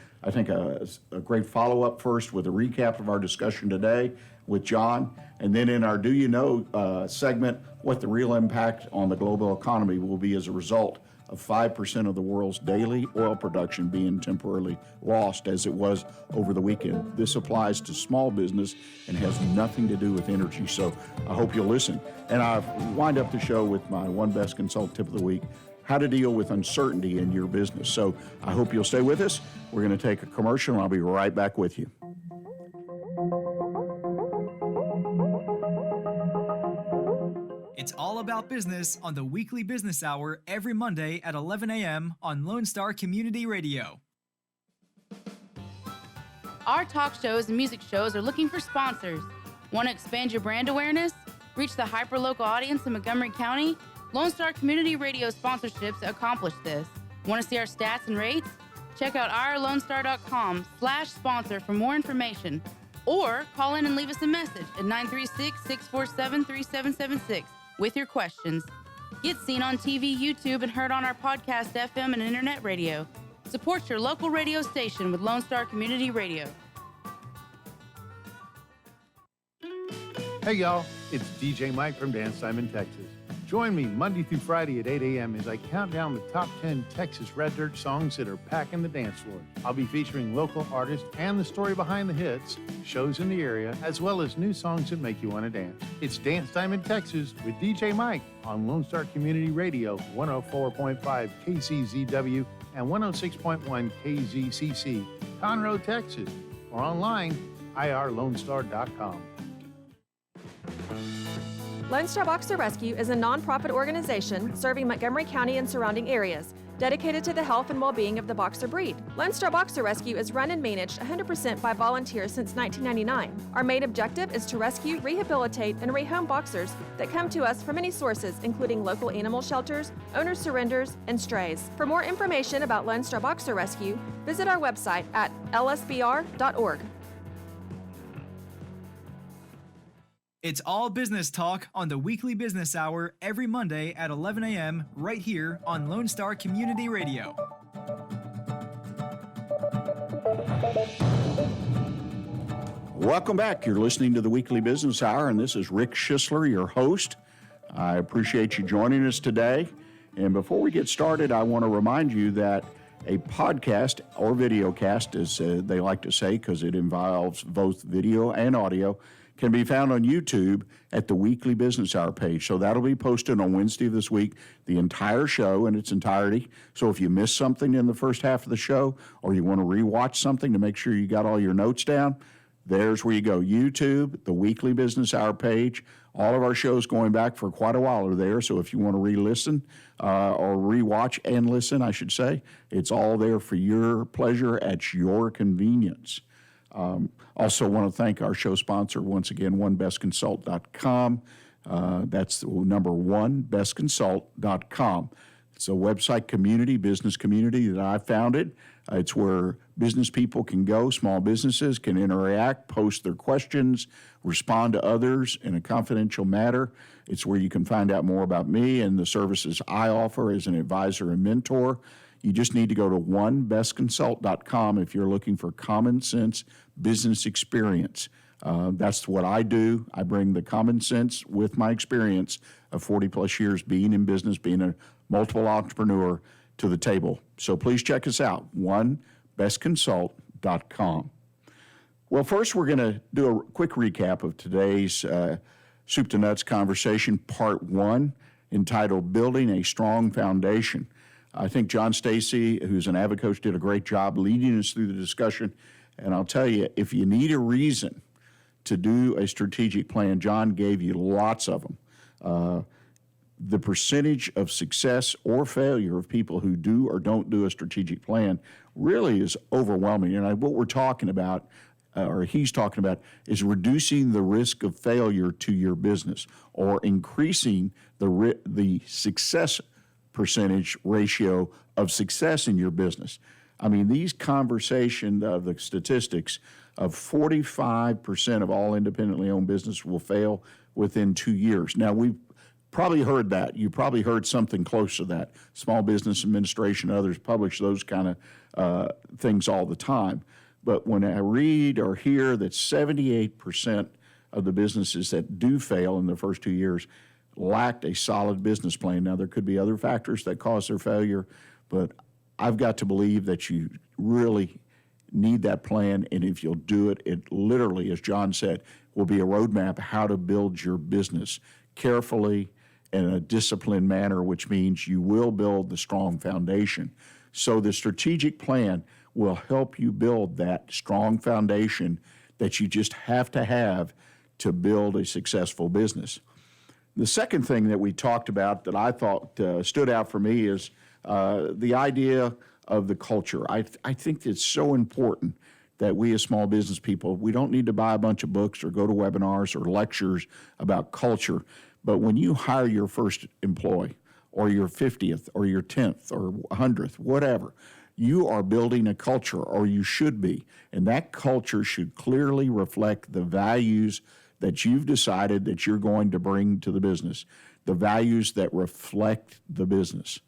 Speaker 2: great follow-up first with a recap of our discussion today with John, and then in our Do You Know segment, what the real impact on the global economy will be as a result of 5% of the world's daily oil production being temporarily lost as it was over the weekend. This applies to small business and has nothing to do with energy, so I hope you'll listen. And I wind up the show with my One Best Consult Tip of the Week, how to deal with uncertainty in your business. So I hope you'll stay with us. We're going to take a commercial, and I'll be right back with you.
Speaker 4: It's all about business on the Weekly Business Hour every Monday at 11 a.m. on Lone Star Community Radio.
Speaker 8: Our talk shows and music shows are looking for sponsors. Want to expand your brand awareness? Reach the hyper-local audience in Montgomery County? Lone Star Community Radio sponsorships accomplish this. Want to see our stats and rates? Check out irlonestar.com/sponsor for more information. Or call in and leave us a message at 936-647-3776 with your questions. Get seen on TV, YouTube, and heard on our podcast, FM, and internet radio. Support your local radio station with Lone Star Community Radio.
Speaker 9: Hey y'all, it's DJ Mike from Dance Time in Texas. Join me Monday through Friday at 8 a.m. as I count down the top 10 Texas Red Dirt songs that are packing the dance floors. I'll be featuring local artists and the story behind the hits, shows in the area, as well as new songs that make you want to dance. It's Dance Time in Texas with DJ Mike on Lone Star Community Radio, 104.5 KCZW and 106.1 KZCC, Conroe, Texas, or online, irlonestar.com.
Speaker 10: Lone Star Boxer Rescue is a nonprofit organization serving Montgomery County and surrounding areas, dedicated to the health and well-being of the boxer breed. Lone Star Boxer Rescue is run and managed 100% by volunteers since 1999. Our main objective is to rescue, rehabilitate, and rehome boxers that come to us from many sources, including local animal shelters, owner surrenders, and strays. For more information about Lone Star Boxer Rescue, visit our website at lsbr.org.
Speaker 4: It's all business talk on the Weekly Business Hour every Monday at 11 a.m. right here on Lone Star Community Radio.
Speaker 2: Welcome back. You're listening to the Weekly Business Hour, and this is Rick Schisler, your host. I appreciate you joining us today. And before we get started, I want to remind you that a podcast or videocast, as they like to say, because it involves both video and audio, can be found on YouTube at the Weekly Business Hour page. So that'll be posted on Wednesday of this week, the entire show in its entirety. So if you missed something in the first half of the show, or you want to rewatch something to make sure you got all your notes down, there's where you go. YouTube, the Weekly Business Hour page. All of our shows going back for quite a while are there. So if you want to re-listen or rewatch and listen, I should say, it's all there for your pleasure at your convenience. Also want to thank our show sponsor, once again, onebestconsult.com. That's the number one, bestconsult.com. It's a website community, business community that I founded. It's where business people can go, small businesses can interact, post their questions, respond to others in a confidential matter. It's where you can find out more about me and the services I offer as an advisor and mentor. You just need to go to onebestconsult.com if you're looking for common sense business experience. That's what I do. I bring the common sense with my experience of 40 plus years being in business, being a multiple entrepreneur to the table. So please check us out, onebestconsult.com. Well, first we're going to do a quick recap of today's Soup to Nuts conversation, part one, entitled Building a Strong Foundation. I think John Stacy, who's an AdviCoach, did a great job leading us through the discussion. And I'll tell you, if you need a reason to do a strategic plan. John gave you lots of them. The percentage of success or failure of people who do or don't do a strategic plan really is overwhelming. And what we're talking about, or he's talking about, is reducing the risk of failure to your business, or increasing the success percentage ratio of success in your business. I mean, these conversations of the statistics of 45% of all independently owned business will fail within 2 years. Now, we've probably heard that. You probably heard something close to that. Small Business Administration and others publish those kind of things all the time. But when I read or hear that 78% of the businesses that do fail in the first 2 years lacked a solid business plan. Now, there could be other factors that cause their failure, but I've got to believe that you really need that plan, and if you'll do it, it literally, as John said, will be a roadmap how to build your business carefully in a disciplined manner, which means you will build the strong foundation. So the strategic plan will help you build that strong foundation that you just have to build a successful business. The second thing that we talked about that I thought stood out for me is the idea of the culture. I think it's so important that we as small business people, we don't need to buy a bunch of books or go to webinars or lectures about culture. But when you hire your first employee, or your 50th, or your 10th, or 100th, whatever, you are building a culture, or you should be. And that culture should clearly reflect the values that you've decided that you're going to bring to the business, the values that reflect the business.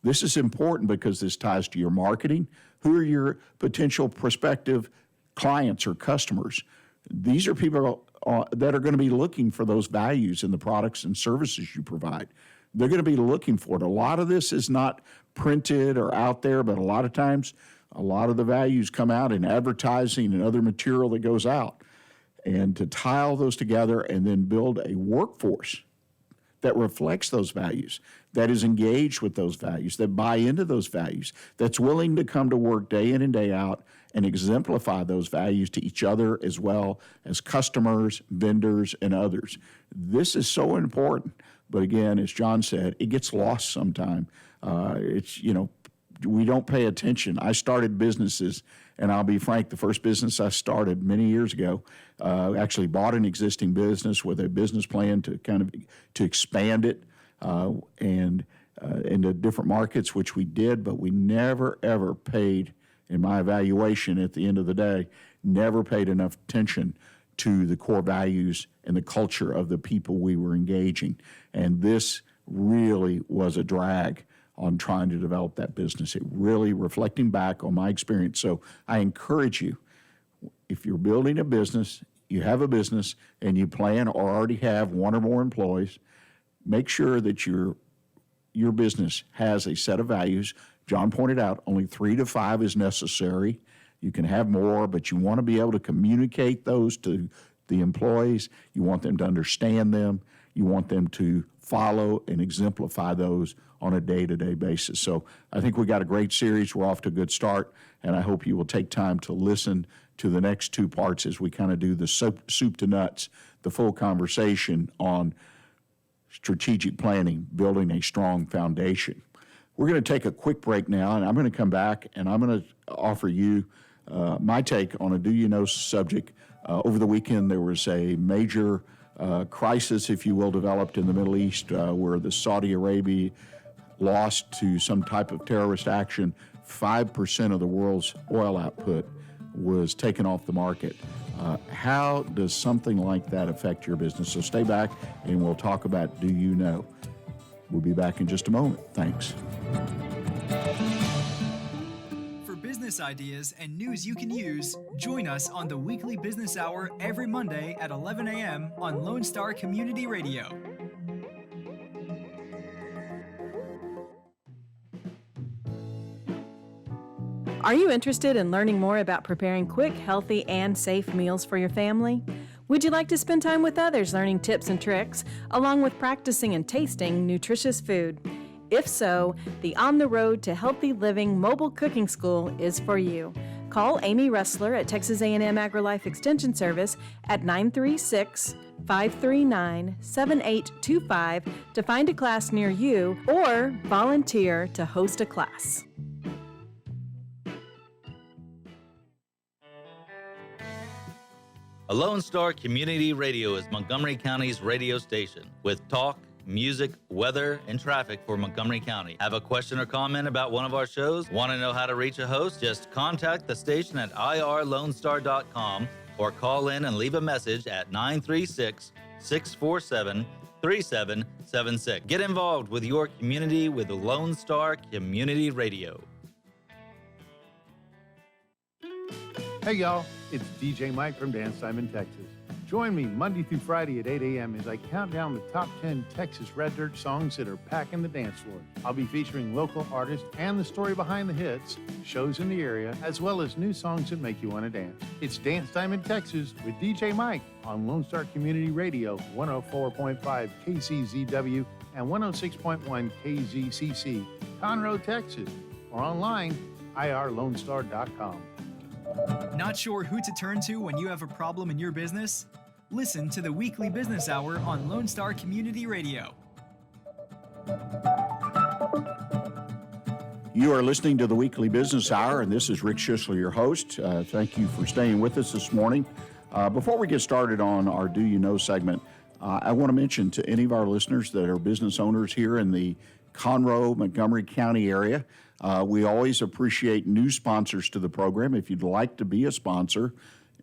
Speaker 2: This is important because this ties to your marketing. Who are your potential prospective clients or customers? These are people that are going to be looking for those values in the products and services you provide. They're going to be looking for it. A lot of this is not printed or out there, but a lot of times, a lot of the values come out in advertising and other material that goes out. And to tie all those together and then build a workforce that reflects those values, that is engaged with those values, that buy into those values, that's willing to come to work day in and day out and exemplify those values to each other as well as customers, vendors, and others. This is so important. But again, as John said, it gets lost sometime. We don't pay attention. I started businesses, and I'll be frank, the first business I started many years ago, actually bought an existing business with a business plan to expand it and into different markets, which we did, but we never, ever paid, in my evaluation at the end of the day, never paid enough attention to the core values and the culture of the people we were engaging. And this really was a drag on trying to develop that business. It really, reflecting back on my experience. So I encourage you, if you're building a business, you have a business, and you plan or already have one or more employees, make sure that your business has a set of values. John pointed out only 3 to 5 is necessary. You can have more, but you want to be able to communicate those to the employees. You want them to understand them. You want them to follow and exemplify those on a day-to-day basis. So I think we got a great series. We're off to a good start, and I hope you will take time to listen to the next 2 parts as we kind of do the soup to nuts, the full conversation on strategic planning, building a strong foundation. We're going to take a quick break now, and I'm going to come back, and I'm going to offer you my take on a do you know subject. Over the weekend, there was a major crisis, if you will, developed in the Middle East where the Saudi Arabia lost to some type of terrorist action. 5% of the world's oil output was taken off the market. How does something like that affect your business? So stay back, and we'll talk about do you know. We'll be back in just a moment. Thanks.
Speaker 4: For business ideas and news you can use, join us on the Weekly Business Hour every Monday at 11 a.m. on Lone Star Community Radio.
Speaker 10: Are you interested in learning more about preparing quick, healthy, and safe meals for your family? Would you like to spend time with others learning tips and tricks, along with practicing and tasting nutritious food? If so, the On the Road to Healthy Living Mobile Cooking School is for you.
Speaker 11: Call Amy Ressler at Texas A&M AgriLife Extension Service at 936-539-7825 to find a class near you or volunteer to host a class.
Speaker 12: A Lone Star Community Radio is Montgomery County's radio station with talk, music, weather, and traffic for Montgomery County. Have a question or comment about one of our shows? Want to know how to reach a host? Just contact the station at irlonestar.com or call in and leave a message at 936-647-3776. Get involved with your community with Lone Star Community Radio.
Speaker 9: Hey y'all, it's DJ Mike from Dan Simon, Texas. Join me Monday through Friday at 8 a.m. as I count down the top 10 Texas Red Dirt songs that are packing the dance floor. I'll be featuring local artists and the story behind the hits, shows in the area, as well as new songs that make you want to dance. It's Dance Time in Texas with DJ Mike on Lone Star Community Radio, 104.5 KCZW and 106.1 KZCC, Conroe, Texas, or online, irlonestar.com.
Speaker 4: Not sure who to turn to when you have a problem in your business? Listen to the Weekly Business Hour on Lone Star Community Radio.
Speaker 2: You are listening to the Weekly Business Hour, and this is Rick Schisler, your host. Thank you for staying with us this morning. Before we get started on our Do You Know segment, I want to mention to any of our listeners that are business owners here in the Conroe, Montgomery County area, we always appreciate new sponsors to the program. If you'd like to be a sponsor,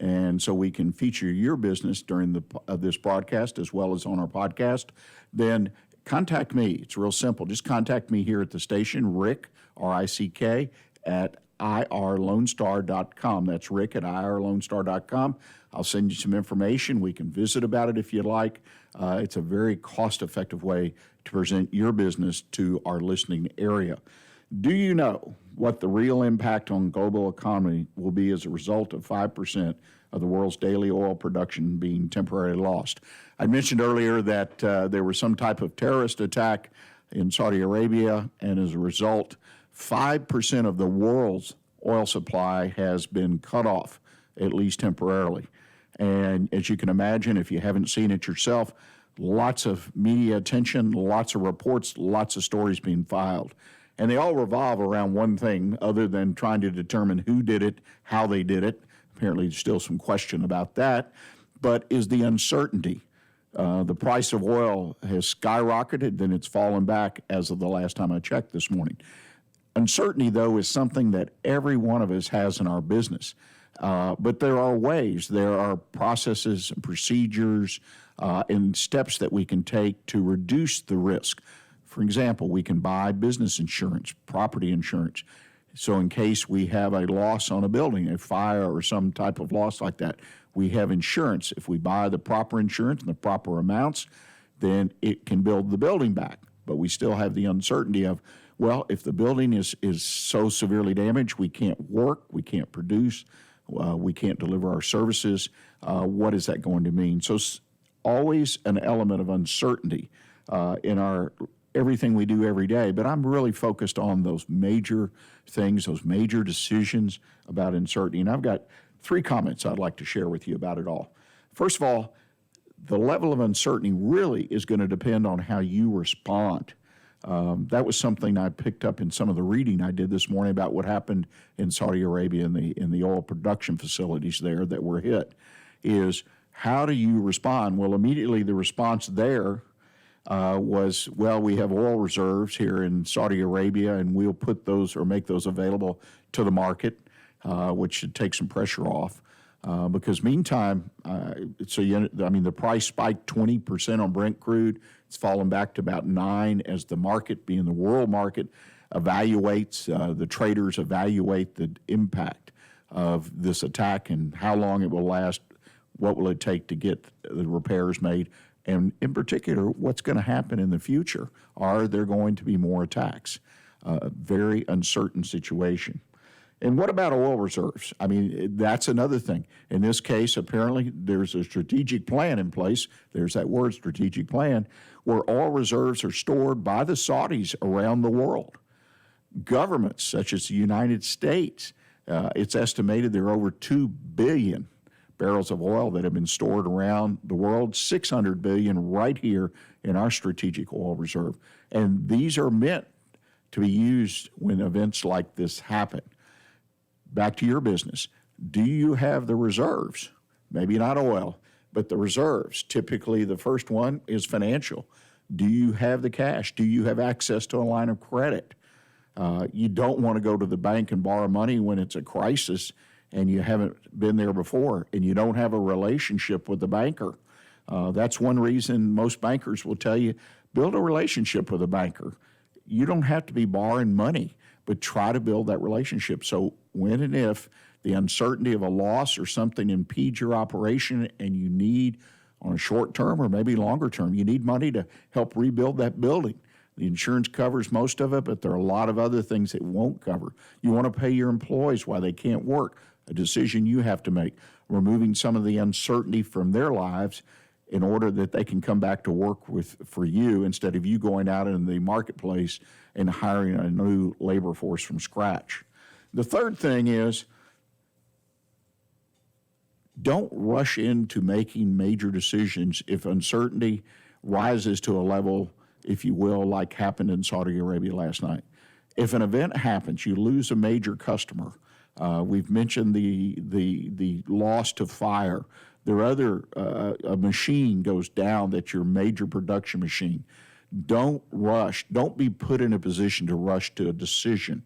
Speaker 2: and so we can feature your business during this broadcast as well as on our podcast, then contact me. It's real simple. Just contact me here at the station, Rick, R-I-C-K, at irlonestar.com. That's Rick at irlonestar.com. I'll send you some information. We can visit about it if you'd like. It's a very cost-effective way to present your business to our listening area. Do you know what the real impact on global economy will be as a result of 5% of the world's daily oil production being temporarily lost? I mentioned earlier that there was some type of terrorist attack in Saudi Arabia, and as a result, 5% of the world's oil supply has been cut off, at least temporarily. And as you can imagine, if you haven't seen it yourself, lots of media attention, lots of reports, lots of stories being filed. And they all revolve around one thing other than trying to determine who did it, how they did it. Apparently there's still some question about that, but is the uncertainty. The price of oil has skyrocketed, then it's fallen back as of the last time I checked this morning. Uncertainty, though, is something that every one of us has in our business. But there are ways, there are processes and procedures and steps that we can take to reduce the risk. For example, we can buy business insurance, property insurance. So in case we have a loss on a building, a fire or some type of loss like that, we have insurance. If we buy the proper insurance and the proper amounts, then it can build the building back. But we still have the uncertainty of, well, if the building is so severely damaged, we can't work, we can't produce, we can't deliver our services, what is that going to mean? So always an element of uncertainty in our everything we do every day, but I'm really focused on those major things, those major decisions about uncertainty. And I've got 3 comments I'd like to share with you about it all. First of all, the level of uncertainty really is going to depend on how you respond. That was something I picked up in some of the reading I did this morning about what happened in Saudi Arabia in the oil production facilities there that were hit, is how do you respond? Well, immediately the response there was, well, we have oil reserves here in Saudi Arabia, and we'll put those or make those available to the market, which should take some pressure off. Because meantime, the price spiked 20% on Brent crude. It's fallen back to about 9 as the market, being the world market, evaluates, the traders evaluate the impact of this attack and how long it will last, what will it take to get the repairs made, and in particular, what's going to happen in the future. Are there going to be more attacks? A very uncertain situation. And what about oil reserves? I mean, that's another thing. In this case, apparently, there's a strategic plan in place. There's that word, strategic plan, where oil reserves are stored by the Saudis around the world. Governments, such as the United States, It's estimated there are over 2 billion barrels of oil that have been stored around the world, 600 billion right here in our strategic oil reserve. And these are meant to be used when events like this happen. Back to your business. Do you have the reserves? Maybe not oil, but the reserves. Typically, the first one is financial. Do you have the cash? Do you have access to a line of credit? You don't want to go to the bank and borrow money when it's a crisis and you haven't been there before and you don't have a relationship with the banker. That's one reason most bankers will tell you, build a relationship with a banker. You don't have to be borrowing money, but try to build that relationship. So when and if the uncertainty of a loss or something impedes your operation and you need, on a short term or maybe longer term, you need money to help rebuild that building. The insurance covers most of it, but there are a lot of other things it won't cover. You want to pay your employees while they can't work, a decision you have to make, removing some of the uncertainty from their lives in order that they can come back to work for you instead of you going out in the marketplace and hiring a new labor force from scratch. The third thing is, don't rush into making major decisions if uncertainty rises to a level, if you will, like happened in Saudi Arabia last night. If an event happens, you lose a major customer. We've mentioned the loss to fire. There are other, a machine goes down that's your major production machine. Don't rush. Don't be put in a position to rush to a decision.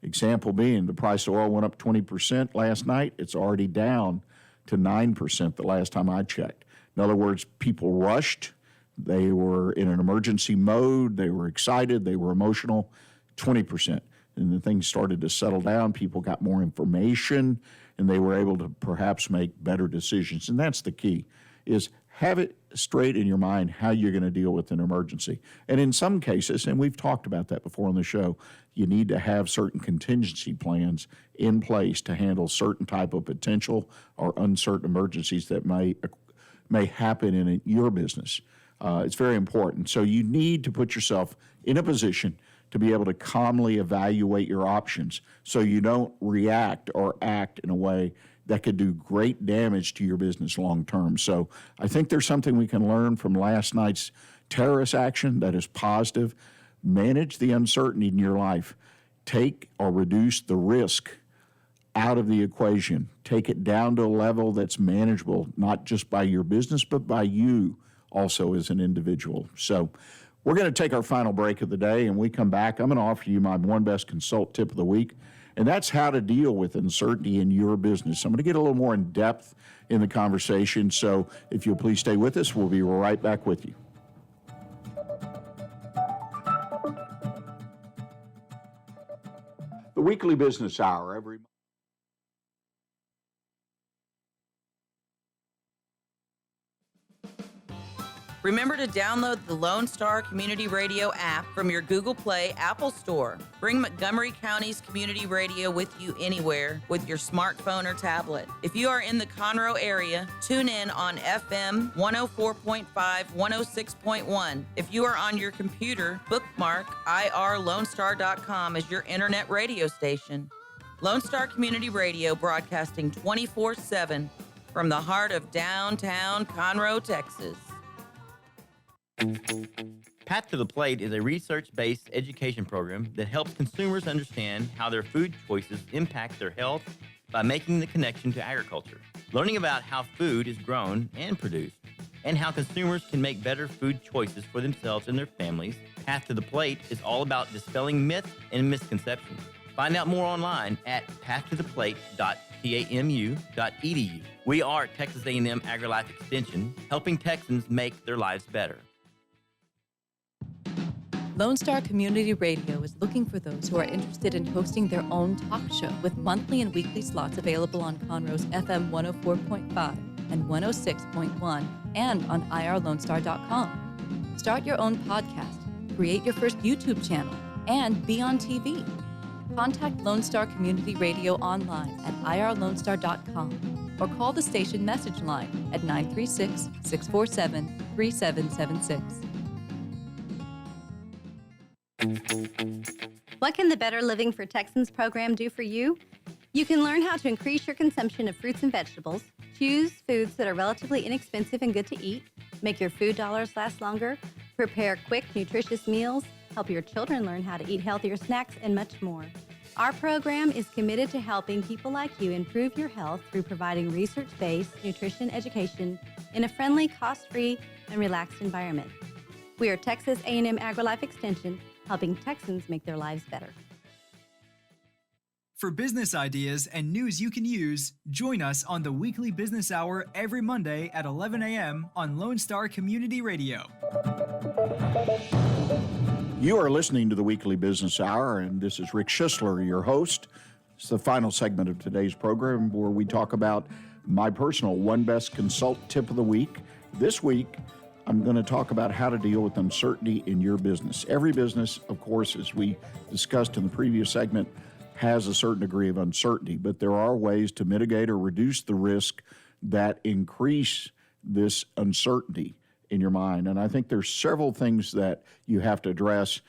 Speaker 2: Example being, the price of oil went up 20% last night. It's already down to 9% the last time I checked. In other words, people rushed. They were in an emergency mode. They were excited. They were emotional. 20%. And then things started to settle down. People got more information, and they were able to perhaps make better decisions. And that's the key, is have it straight in your mind how you're going to deal with an emergency. And in some cases, and we've talked about that before on the show, you need to have certain contingency plans in place to handle certain type of potential or uncertain emergencies that may happen in your business. It's very important. So you need to put yourself in a position to be able to calmly evaluate your options so you don't react or act in a way that could do great damage to your business long term. So I think there's something we can learn from last night's terrorist action that is positive. Manage the uncertainty in your life. Take or reduce the risk out of the equation. Take it down to a level that's manageable, not just by your business, but by you also as an individual. So we're going to take our final break of the day, and we come back. I'm going to offer you my One Best Consult tip of the week, and that's how to deal with uncertainty in your business. I'm going to get a little more in depth in the conversation, so if you'll please stay with us, we'll be right back with you. The Weekly Business Hour every
Speaker 13: Remember to download the Lone Star Community Radio app from your Google Play Apple Store. Bring Montgomery County's community radio with you anywhere with your smartphone or tablet. If you are in the Conroe area, tune in on FM 104.5, 106.1. If you are on your computer, bookmark irlonestar.com as your internet radio station. Lone Star Community Radio, broadcasting 24/7 from the heart of downtown Conroe, Texas.
Speaker 14: Path to the Plate is a research-based education program that helps consumers understand how their food choices impact their health by making the connection to agriculture. Learning about how food is grown and produced, and how consumers can make better food choices for themselves and their families, Path to the Plate is all about dispelling myths and misconceptions. Find out more online at pathtotheplate.tamu.edu. We are Texas A&M AgriLife Extension, helping Texans make their lives better.
Speaker 15: Lone Star Community Radio is looking for those who are interested in hosting their own talk show with monthly and weekly slots available on Conroe's FM 104.5 and 106.1 and on irlonestar.com. Start your own podcast, create your first YouTube channel, and be on TV. Contact Lone Star Community Radio online at irlonestar.com or call the station message line at 936-647-3776.
Speaker 16: What can the Better Living for Texans program do for you? You can learn how to increase your consumption of fruits and vegetables, choose foods that are relatively inexpensive and good to eat, make your food dollars last longer, prepare quick, nutritious meals, help your children learn how to eat healthier snacks, and much more. Our program is committed to helping people like you improve your health through providing research-based nutrition education in a friendly, cost-free, and relaxed environment. We are Texas A&M AgriLife Extension, helping Texans make their lives better.
Speaker 4: For business ideas and news you can use, join us on the Weekly Business Hour every Monday at 11 a.m. on Lone Star Community Radio.
Speaker 2: You are listening to the Weekly Business Hour, and this is Rick Schisler, your host. It's the final segment of today's program where we talk about my personal One Best Consult tip of the week. This week, I'm going to talk about how to deal with uncertainty in your business. Every business, of course, as we discussed in the previous segment, has a certain degree of uncertainty, but there are ways to mitigate or reduce the risk that increase this uncertainty in your mind. And I think there's several things that you have to address.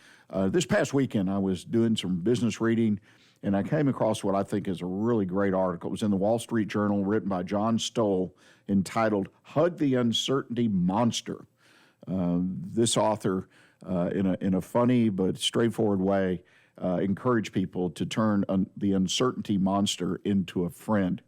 Speaker 2: This past weekend, I was doing some business reading, and I came across what I think is a really great article. It was in the Wall Street Journal, written by John Stoll, entitled "Hug the Uncertainty Monster." This author, in a funny but straightforward way, encouraged people to turn the uncertainty monster into a friend.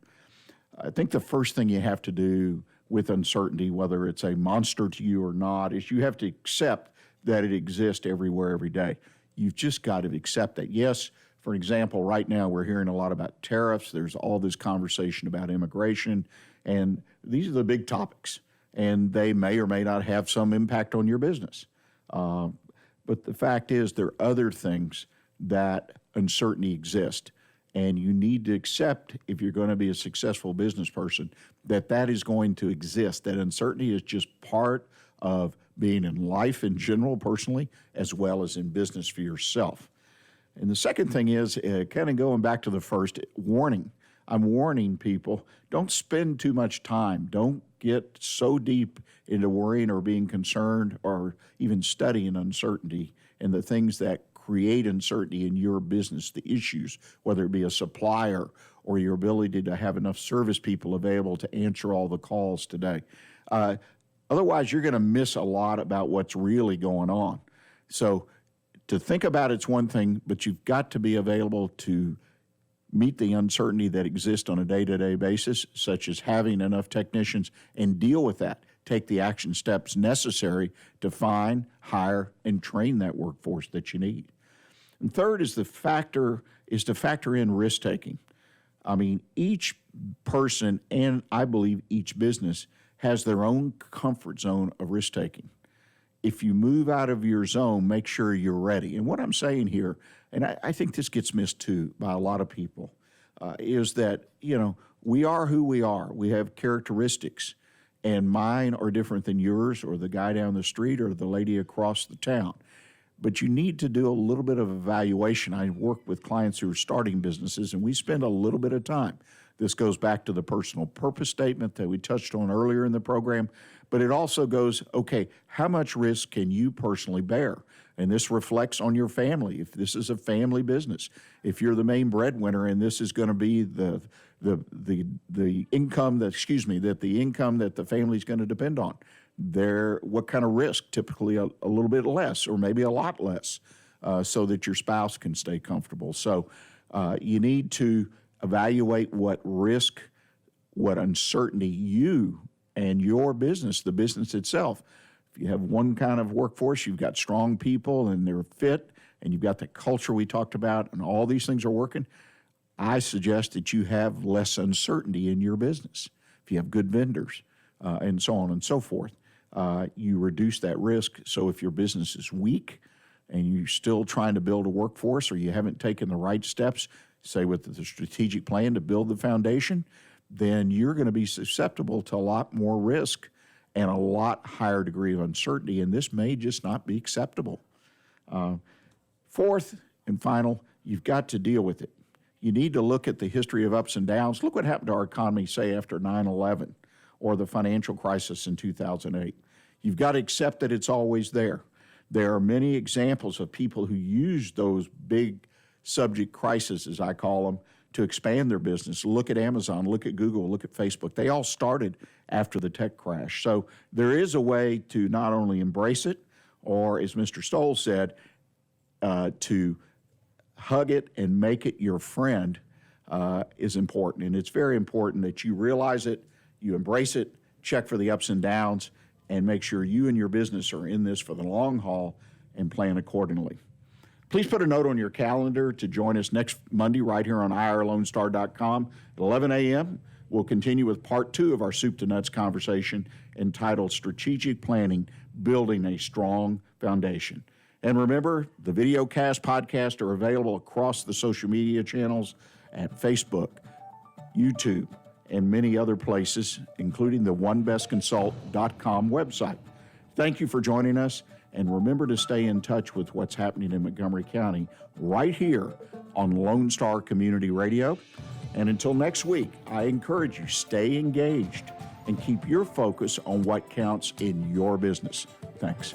Speaker 2: I think the first thing you have to do with uncertainty, whether it's a monster to you or not, is you have to accept that it exists everywhere, every day. You've just got to accept that. Yes, for example, right now we're hearing a lot about tariffs. There's all this conversation about immigration, and these are the big topics, and they may or may not have some impact on your business. But the fact is there are other things that uncertainty exists. And you need to accept, if you're going to be a successful business person, that that is going to exist. That uncertainty is just part of being in life in general, personally, as well as in business for yourself. And the second thing is, kind of going back to the first, warning. I'm warning people, don't spend too much time. Don't get so deep into worrying or being concerned or even studying uncertainty and the things that create uncertainty in your business, the issues, whether it be a supplier or your ability to have enough service people available to answer all the calls today. Otherwise, you're going to miss a lot about what's really going on. So to think about it's one thing, but you've got to be available to meet the uncertainty that exists on a day-to-day basis, such as having enough technicians, and deal with that. Take the action steps necessary to find, hire, and train that workforce that you need. And third is to factor in risk-taking. I mean, each person, and I believe each business, has their own comfort zone of risk-taking. If you move out of your zone, make sure you're ready. And what I'm saying here, and I think this gets missed too by a lot of people, is that, we are who we are. We have characteristics. And mine are different than yours or the guy down the street or the lady across the town. But you need to do a little bit of evaluation. I work with clients who are starting businesses, and we spend a little bit of time. This goes back to the personal purpose statement that we touched on earlier in the program, but it also goes, okay, how much risk can you personally bear? And this reflects on your family. If this is a family business, if you're the main breadwinner and this is going to be the income that the income that the family's going to depend on, what kind of risk? Typically a little bit less or maybe a lot less, so that your spouse can stay comfortable. So you need to evaluate what risk, what uncertainty you and your business, the business itself. If you have one kind of workforce, you've got strong people and they're fit, and you've got the culture we talked about, and all these things are working, I suggest that you have less uncertainty in your business. If you have good vendors and so on and so forth, you reduce that risk. So if your business is weak and you're still trying to build a workforce, or you haven't taken the right steps, say with the strategic plan to build the foundation, then you're going to be susceptible to a lot more risk and a lot higher degree of uncertainty, and this may just not be acceptable. Fourth and final, you've got to deal with it. You need to look at the history of ups and downs. Look what happened to our economy, say, after 9/11 or the financial crisis in 2008. You've got to accept that it's always there. There are many examples of people who used those big subject crises, as I call them, to expand their business. Look at Amazon, look at Google, look at Facebook. They all started after the tech crash. So there is a way to not only embrace it, or as Mr. Stoll said, to hug it and make it your friend is important. And it's very important that you realize it, you embrace it, check for the ups and downs, and make sure you and your business are in this for the long haul and plan accordingly. Please put a note on your calendar to join us next Monday right here on irlonestar.com at 11 a.m. We'll continue with part 2 of our Soup to Nuts conversation entitled Strategic Planning, Building a Strong Foundation. And remember, the video cast podcasts are available across the social media channels at Facebook, YouTube, and many other places, including the onebestconsult.com website. Thank you for joining us. And remember to stay in touch with what's happening in Montgomery County right here on Lone Star Community Radio. And until next week, I encourage you, stay engaged and keep your focus on what counts in your business. Thanks.